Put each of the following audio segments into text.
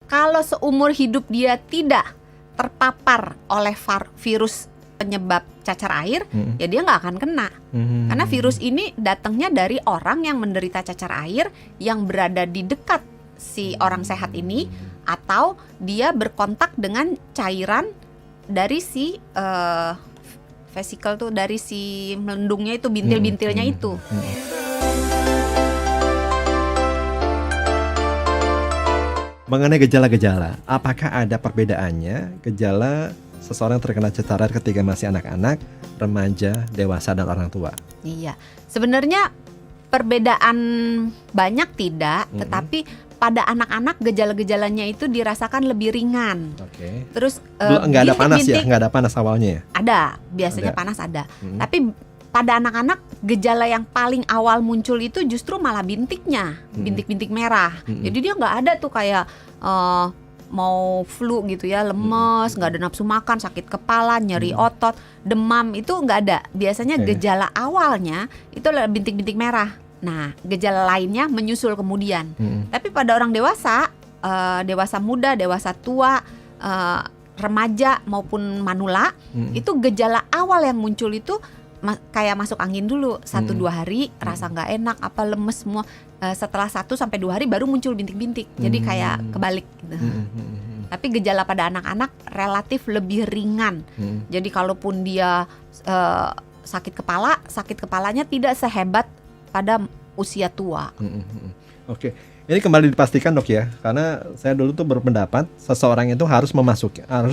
kalau seumur hidup dia tidak terpapar oleh virus penyebab cacar air, ya dia nggak akan kena. Karena virus ini datangnya dari orang yang menderita cacar air yang berada di dekat si orang sehat ini, atau dia berkontak dengan cairan dari si vesikel tuh, dari si melendungnya itu, bintil-bintilnya itu. Mengenai gejala-gejala, apakah ada perbedaannya gejala seseorang terkena cacar air ketika masih anak-anak, remaja, dewasa, dan orang tua? Iya, sebenarnya perbedaan banyak tidak, tetapi pada anak-anak gejala-gejalanya itu dirasakan lebih ringan. Oke. Terus nggak ada panas ya? Nggak ada panas awalnya ya? Ada, biasanya panas ada. Tapi pada anak-anak gejala yang paling awal muncul itu justru malah bintiknya, bintik-bintik merah. Jadi dia nggak ada tuh kayak mau flu gitu ya, lemes, nggak ada nafsu makan, sakit kepala, nyeri otot, demam, itu nggak ada. Biasanya gejala awalnya itu adalah bintik-bintik merah. Nah, gejala lainnya menyusul kemudian. Tapi pada orang dewasa, dewasa muda, dewasa tua, remaja maupun manula, itu gejala awal yang muncul itu kayak masuk angin dulu 1-2 hari, rasa nggak enak, apa lemes semua. Setelah 1-2 hari baru muncul bintik-bintik. Jadi kayak kebalik gitu. Tapi gejala pada anak-anak relatif lebih ringan. Jadi kalaupun dia sakit kepalanya tidak sehebat pada usia tua. Oke. Ini kembali dipastikan dok ya, karena saya dulu tuh berpendapat seseorang itu harus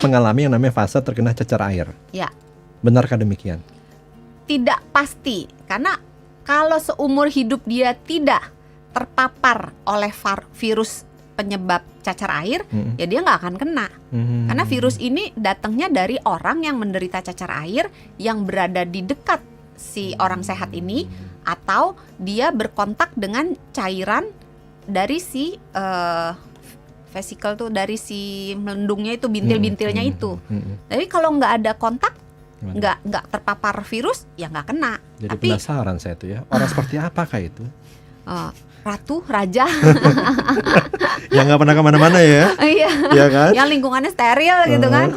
mengalami yang namanya fase terkena cacar air. Ya. Benarkah demikian? Tidak pasti, karena kalau seumur hidup dia tidak terpapar oleh virus penyebab cacar air, ya dia nggak akan kena. Karena virus ini datangnya dari orang yang menderita cacar air yang berada di dekat si orang sehat ini, atau dia berkontak dengan cairan dari si vesikel tuh, dari si melendungnya itu, bintil-bintilnya itu. Jadi kalau nggak ada kontak, nggak terpapar virus, ya nggak kena. Jadi tapi penasaran saya tuh ya, orang seperti apakah itu? Ratu, raja yang nggak pernah kemana-mana ya? Iya kan? Yang lingkungannya steril gitu kan.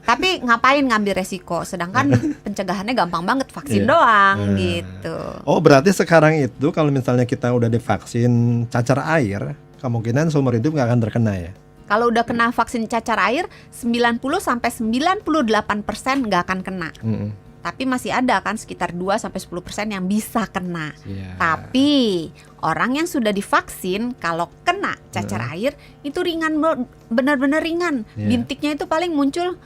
Tapi ngapain ngambil resiko? Sedangkan pencegahannya gampang banget, vaksin doang gitu. Oh, berarti sekarang itu kalau misalnya kita udah divaksin cacar air, kemungkinan seumur hidup nggak akan terkena ya? Kalau udah kena vaksin cacar air, 90-98% nggak akan kena. Tapi masih ada kan sekitar 2-10% yang bisa kena. Tapi orang yang sudah divaksin, kalau kena cacar air itu ringan, benar-benar ringan. Bintiknya itu paling muncul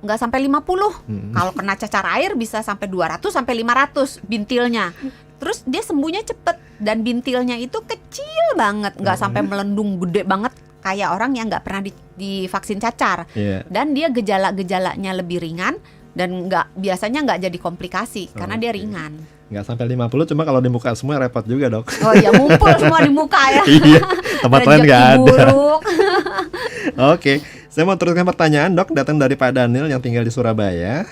nggak sampai 50. Kalau kena cacar air bisa sampai 200-500 bintilnya. Terus dia sembuhnya cepet, dan bintilnya itu kecil banget, nggak sampai melendung gede banget kayak orang yang nggak pernah divaksin cacar. Dan dia gejala-gejalanya lebih ringan, dan biasanya nggak jadi komplikasi karena dia ringan. Nggak sampai 50, cuma kalau di muka semua repot juga dok. Oh iya, ngumpul semua di muka ya. Iya, tempat lain nggak ada. Oke, saya mau teruskan pertanyaan dok, datang dari Pak Daniel yang tinggal di Surabaya.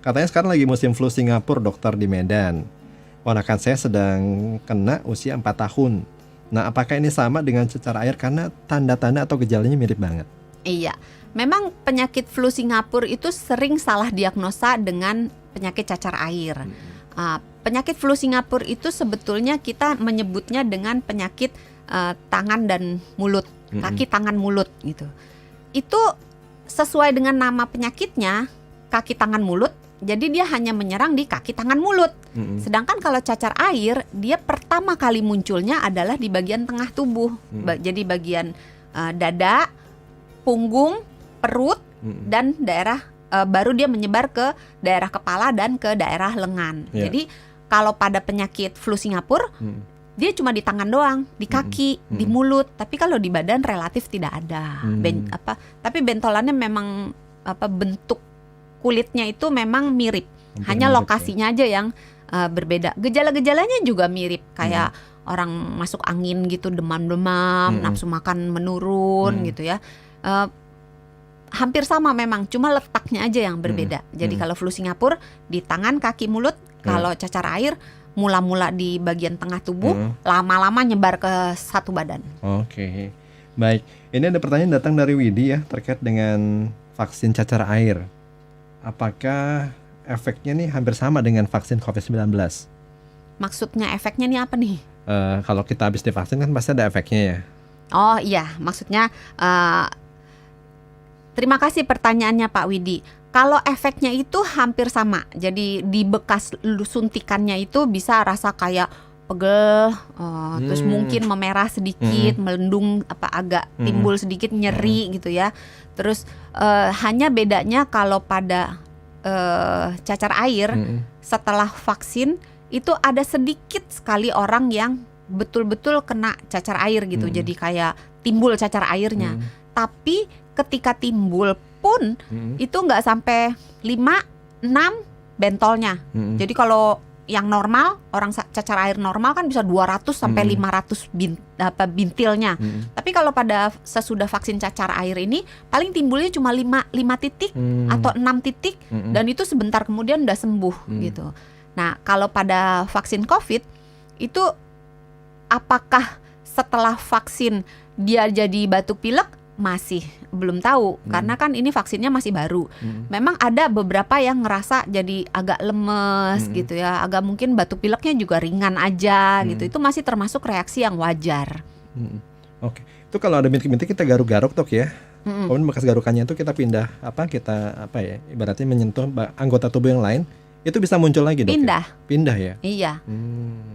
Katanya sekarang lagi musim flu Singapura dokter di Medan. Ponakan saya sedang kena usia 4 tahun. Nah, apakah ini sama dengan cacar air karena tanda-tanda atau gejalanya mirip banget? Iya, memang penyakit flu Singapura itu sering salah diagnosa dengan penyakit cacar air. Penyakit flu Singapura itu sebetulnya kita menyebutnya dengan penyakit tangan dan mulut, kaki, tangan, mulut gitu. Itu sesuai dengan nama penyakitnya, kaki, tangan, mulut. Jadi dia hanya menyerang di kaki, tangan, mulut. Sedangkan kalau cacar air, dia pertama kali munculnya adalah di bagian tengah tubuh. Jadi bagian dada, punggung, perut, dan daerah, baru dia menyebar ke daerah kepala dan ke daerah lengan. Jadi kalau pada penyakit flu Singapura, dia cuma di tangan doang, di kaki, di mulut. Tapi kalau di badan relatif tidak ada. Tapi bentolannya memang bentuk kulitnya itu memang mirip. Hanya lokasinya aja yang berbeda. Gejala-gejalanya juga mirip, kayak orang masuk angin gitu, demam-demam, nafsu makan menurun gitu ya. Hampir sama memang, cuma letaknya aja yang berbeda. Jadi kalau flu Singapura di tangan, kaki, mulut. Kalau cacar air mula-mula di bagian tengah tubuh, lama-lama nyebar ke satu badan. Oke. Baik, ini ada pertanyaan datang dari Widi ya terkait dengan vaksin cacar air. Apakah efeknya nih hampir sama dengan vaksin COVID-19? Maksudnya efeknya nih apa nih? Kalau kita habis divaksin kan pasti ada efeknya ya. Oh iya, maksudnya terima kasih pertanyaannya Pak Widi. Kalau efeknya itu hampir sama. Jadi di bekas suntikannya itu bisa rasa kayak pegel, terus mungkin memerah sedikit, melendung agak timbul sedikit nyeri gitu ya. Terus hanya bedanya kalau pada cacar air setelah vaksin itu ada sedikit sekali orang yang betul-betul kena cacar air gitu. Jadi kayak timbul cacar airnya. Tapi ketika timbul pun itu nggak sampai 5-6 bentolnya. Jadi kalau yang normal, orang cacar air normal kan bisa 200 sampai 500 bintilnya. Tapi kalau pada sesudah vaksin cacar air ini paling timbulnya cuma 5 titik atau 6 titik dan itu sebentar kemudian udah sembuh gitu. Nah, kalau pada vaksin COVID itu apakah setelah vaksin dia jadi batuk pilek? Masih belum tahu karena kan ini vaksinnya masih baru. Memang ada beberapa yang ngerasa jadi agak lemes gitu ya, agak mungkin batuk pileknya juga ringan aja gitu. Itu masih termasuk reaksi yang wajar. Oke, itu kalau ada bintik-bintik kita garuk-garuk Dok ya. Kemudian bekas garukannya itu kita pindah ibaratnya menyentuh anggota tubuh yang lain. Itu bisa muncul lagi Dok? Pindah ya? Iya.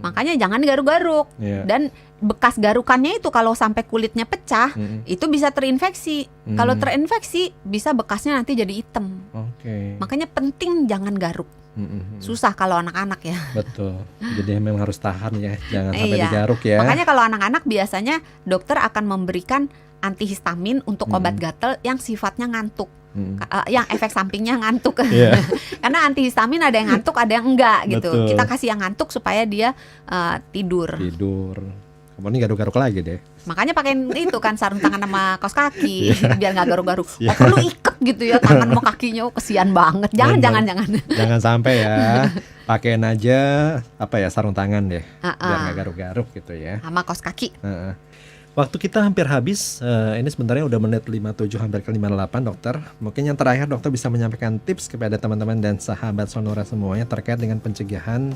Makanya jangan garuk-garuk. Dan bekas garukannya itu kalau sampai kulitnya pecah, itu bisa terinfeksi. Kalau terinfeksi bisa bekasnya nanti jadi hitam. Makanya penting jangan garuk. Susah kalau anak-anak ya. Betul. Jadi memang harus tahan ya, jangan sampai digaruk ya. Makanya kalau anak-anak biasanya dokter akan memberikan antihistamin untuk obat gatal yang sifatnya ngantuk. Yang efek sampingnya ngantuk. Karena antihistamin ada yang ngantuk, ada yang enggak gitu. Betul. Kita kasih yang ngantuk supaya dia tidur. Kemudian garuk-garuk lagi deh. Makanya pakai itu kan sarung tangan sama kaos kaki biar nggak garuk-garuk. Perlu iket gitu ya tangan sama kakinya, kesian banget. Jangan. Jangan sampai ya. Pakein aja sarung tangan deh. Biar nggak garuk-garuk gitu ya. Sama kaos kaki. Waktu kita hampir habis, ini sebenarnya udah menit 57 hampir ke 58 dokter. Mungkin yang terakhir dokter bisa menyampaikan tips kepada teman-teman dan sahabat Sonora semuanya terkait dengan pencegahan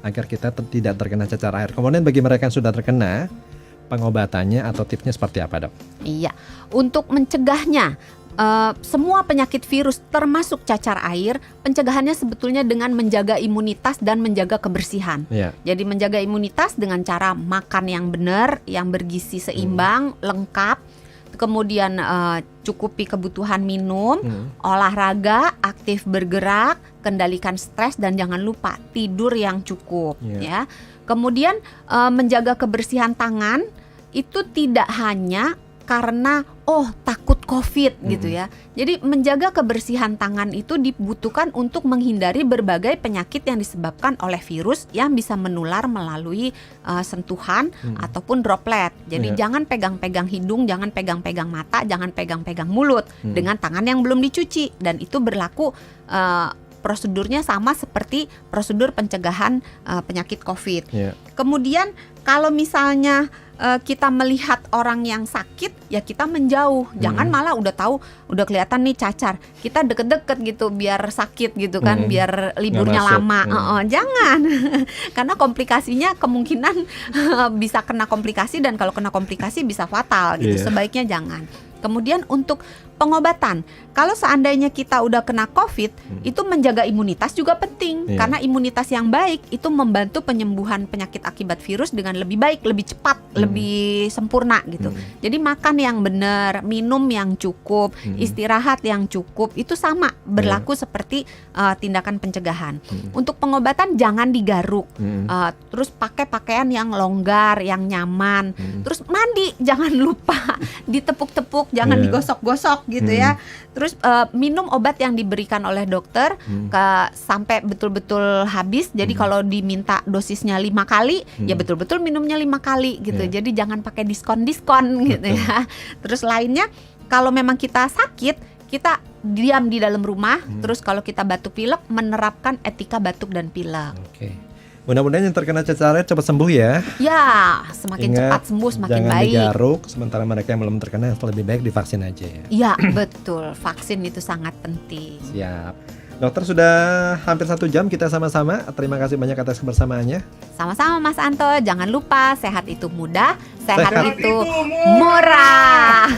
agar kita tidak terkena cacar air. Kemudian bagi mereka yang sudah terkena, pengobatannya atau tipsnya seperti apa Dok? Iya, untuk mencegahnya semua penyakit virus termasuk cacar air, pencegahannya sebetulnya dengan menjaga imunitas dan menjaga kebersihan. Jadi menjaga imunitas dengan cara makan yang benar, yang bergizi seimbang, lengkap. Kemudian cukupi kebutuhan minum, olahraga, aktif bergerak, kendalikan stres dan jangan lupa tidur yang cukup ya. Kemudian menjaga kebersihan tangan itu tidak hanya karena takut COVID gitu ya. Jadi menjaga kebersihan tangan itu dibutuhkan untuk menghindari berbagai penyakit yang disebabkan oleh virus yang bisa menular melalui sentuhan ataupun droplet. Jadi jangan pegang-pegang hidung, jangan pegang-pegang mata, jangan pegang-pegang mulut dengan tangan yang belum dicuci. Dan itu berlaku prosedurnya sama seperti prosedur pencegahan penyakit COVID. Kemudian kalau misalnya kita melihat orang yang sakit, ya kita menjauh. Jangan malah udah tahu, udah kelihatan nih cacar, kita deket-deket gitu biar sakit gitu kan, biar liburnya lama. Jangan, karena komplikasinya kemungkinan bisa kena komplikasi dan kalau kena komplikasi bisa fatal gitu. Sebaiknya jangan. Kemudian untuk pengobatan, kalau seandainya kita udah kena COVID, itu menjaga imunitas juga penting. Karena imunitas yang baik itu membantu penyembuhan penyakit akibat virus dengan lebih baik, lebih cepat, lebih sempurna gitu. Jadi makan yang benar, minum yang cukup, istirahat yang cukup, itu sama berlaku seperti tindakan pencegahan. Untuk pengobatan jangan digaruk, terus pakai pakaian yang longgar, yang nyaman, terus mandi jangan lupa, ditepuk-tepuk, jangan digosok-gosok gitu ya. Terus minum obat yang diberikan oleh dokter sampai betul-betul habis. Jadi kalau diminta dosisnya 5 kali, ya betul-betul minumnya 5 kali gitu. Jadi jangan pakai diskon-diskon gitu ya. Terus lainnya, kalau memang kita sakit, kita diam di dalam rumah. Terus kalau kita batuk pilek, menerapkan etika batuk dan pilek. Mudah-mudahan yang terkena cacar air cepat sembuh ya. Ya, semakin Ingat, cepat sembuh semakin jangan baik. digaruk, sementara mereka yang belum terkena lebih baik divaksin aja ya. Ya, betul. Vaksin itu sangat penting. Siap. Dokter, sudah hampir 1 jam kita sama-sama. Terima kasih banyak atas kebersamaannya. Sama-sama Mas Anto, jangan lupa sehat itu mudah, sehat Sehat itu murah.